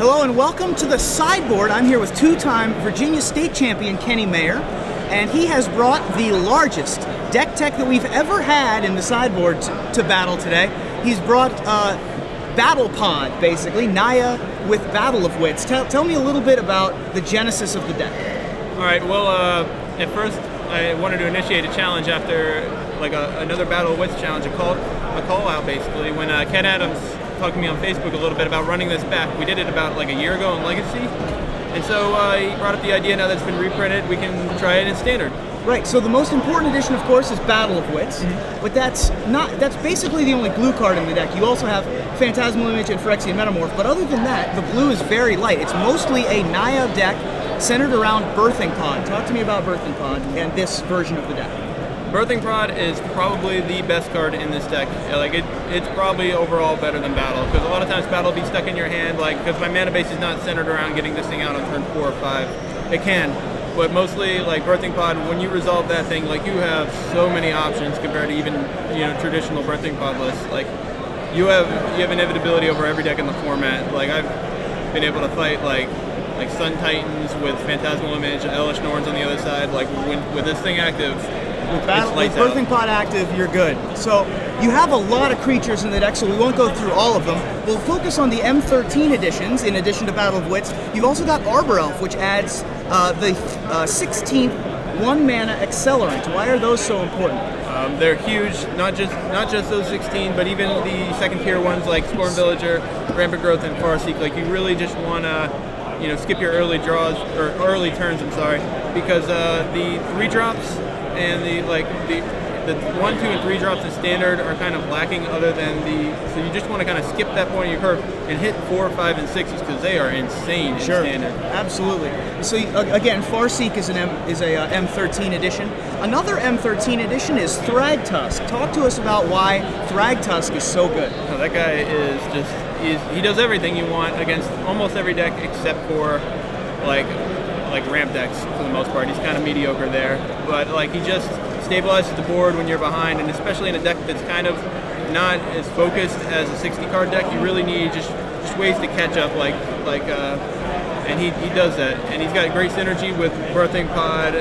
Hello and welcome to the sideboard. I'm here with two-time Virginia State champion Kenny Mayer, and he has brought the largest deck tech that we've ever had in the sideboard to battle today. He's brought Battle Pod, basically, Naya with Battle of Wits. Tell me a little bit about the genesis of the deck. All right, well, at first I wanted to initiate a challenge after like another Battle of Wits challenge, a call out basically, when Ken Adams talked to me on Facebook a little bit about running this back. We did it about like a year ago in Legacy, and so he brought up the idea, now that it's been reprinted, we can try it in Standard. Right, so the most important edition, of course, is Battle of Wits, but that's basically the only blue card in the deck. You also have Phantasmal Image and Phyrexian Metamorph, but other than that, the blue is very light. It's mostly a Naya deck centered around Birthing Pod. Talk to me about Birthing Pod and this version of the deck. Birthing Pod is probably the best card in this deck. Like it's probably overall better than Battle, because a lot of times Battle will be stuck in your hand, like, because my mana base is not centered around getting this thing out on turn 4 or 5. It can, but mostly like Birthing Pod, when you resolve that thing, like, you have so many options compared to even, you know, traditional Birthing Pod lists. Like you have inevitability over every deck in the format. Like I've been able to fight like Sun Titans with Phantasmal Image, Elish Norns on the other side. Like with this thing active, with Birthing Pod active, you're good. So you have a lot of creatures in the deck, so we won't go through all of them. We'll focus on the M13 editions, in addition to Battle of Wits. You've also got Arbor Elf, which adds the 16th 1-mana Accelerant. Why are those so important? They're huge, not just those 16, but even the second tier ones like Scorn Villager, Rampant Growth, and Farseek. Like, you really just want to, you know, skip your early draws, or early turns, I'm sorry, because the 3-drops and the 1, 2, and 3 drops in Standard are kind of lacking, other than so you just want to kind of skip that point of your curve and hit 4, 5, and 6s, because they are insane in Standard. Absolutely. So again, Farseek is a M13 edition. Another M13 edition is Thragtusk. Talk to us about why Thragtusk is so good. Oh, that guy is just, he does everything you want against almost every deck except for like ramp decks for the most part. He's kind of mediocre there, but like, he just stabilizes the board when you're behind, and especially in a deck that's kind of not as focused as a 60 card deck, you really need just ways to catch up, and he does that, and he's got great synergy with Birthing Pod,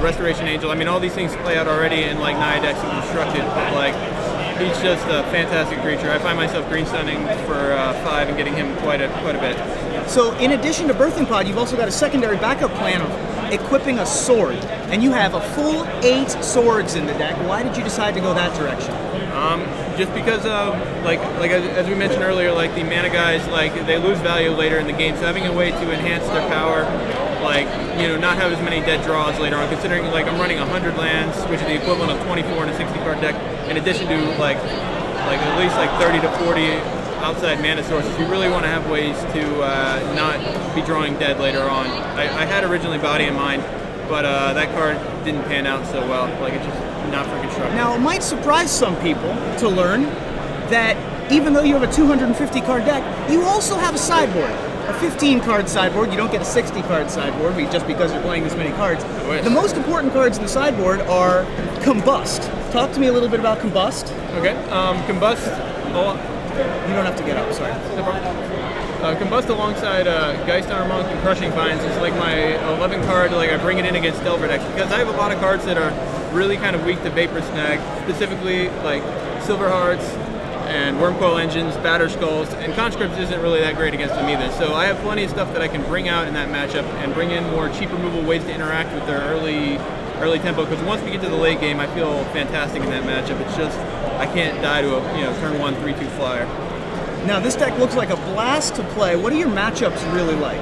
Restoration Angel. I mean, all these things play out already in like Naya decks and Constructed, but like, he's just a fantastic creature. I find myself green stunning for 5 and getting him quite a bit. So in addition to Birthing Pod, you've also got a secondary backup plan of equipping a sword, and you have a full 8 swords in the deck. Why did you decide to go that direction? Just because as we mentioned earlier, like, the mana guys, like, they lose value later in the game, so having a way to enhance their power, like, you know, not have as many dead draws later on, considering like I'm running 100 lands, which is the equivalent of 24 in a 60 card deck, in addition to like at least like 30 to 40 outside mana sources. You really want to have ways to not be drawing dead later on. I had originally Body in mind, but that card didn't pan out so well. Like, it's just not for constructed. Now, it might surprise some people to learn that even though you have a 250 card deck, you also have a sideboard. A 15 card sideboard. You don't get a 60 card sideboard just because you're playing this many cards. The most important cards in the sideboard are Combust. Talk to me a little bit about Combust. Okay, Combust. You don't have to get up, sorry. No problem. Combust alongside Geistar Monk and Crushing Vines is like my 11 card, like, I bring it in against Delver decks, because I have a lot of cards that are really kind of weak to Vapor Snag, specifically like Silver Hearts and Wormcoil Engines, Batter Skulls, and Conscripts isn't really that great against them either. So I have plenty of stuff that I can bring out in that matchup and bring in more cheap removal ways to interact with their early tempo, because once we get to the late game, I feel fantastic in that matchup. It's just, I can't die to a turn 1 3/2 flyer. Now, this deck looks like a blast to play. What are your matchups really like?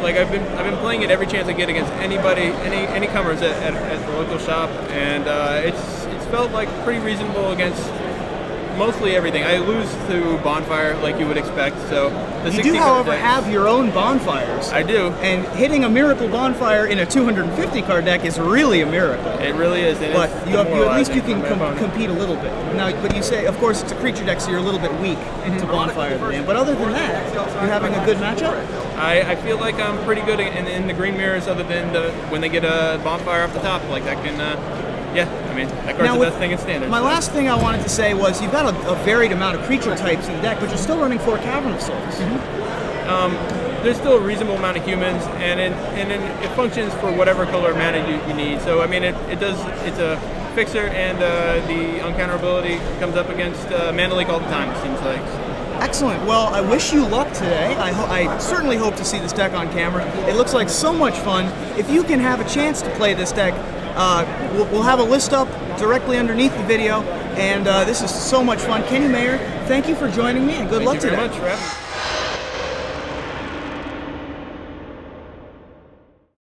Like, I've been playing it every chance I get against anybody, any comers at the local shop, and it's felt like pretty reasonable against mostly everything. I lose to Bonfire, like you would expect. So you do, however, have your own bonfires. I do. And hitting a Miracle Bonfire in a 250 card deck is really a miracle. It really is. But at least you can compete a little bit. Now, but you say, of course, it's a creature deck, so you're a little bit weak to Bonfire the game. But other than that, you're having a good matchup? I feel like I'm pretty good in the green mirrors, other than when they get a Bonfire off the top. Like, that can... yeah, I mean, that card's the best thing in Standard. My last thing I wanted to say was, you've got a varied amount of creature types in the deck, but you're still running 4 Cavern of Souls. there's still a reasonable amount of humans, and it functions for whatever color mana you need. So I mean, it's a fixer, and the uncounterability comes up against mana leak all the time, it seems like. Excellent. Well, I wish you luck today. I certainly hope to see this deck on camera. It looks like so much fun. If you can have a chance to play this deck, we'll have a list up directly underneath the video, and this is so much fun. Kenny Mayer, thank you for joining me, and good luck today. Thank you very much for having me.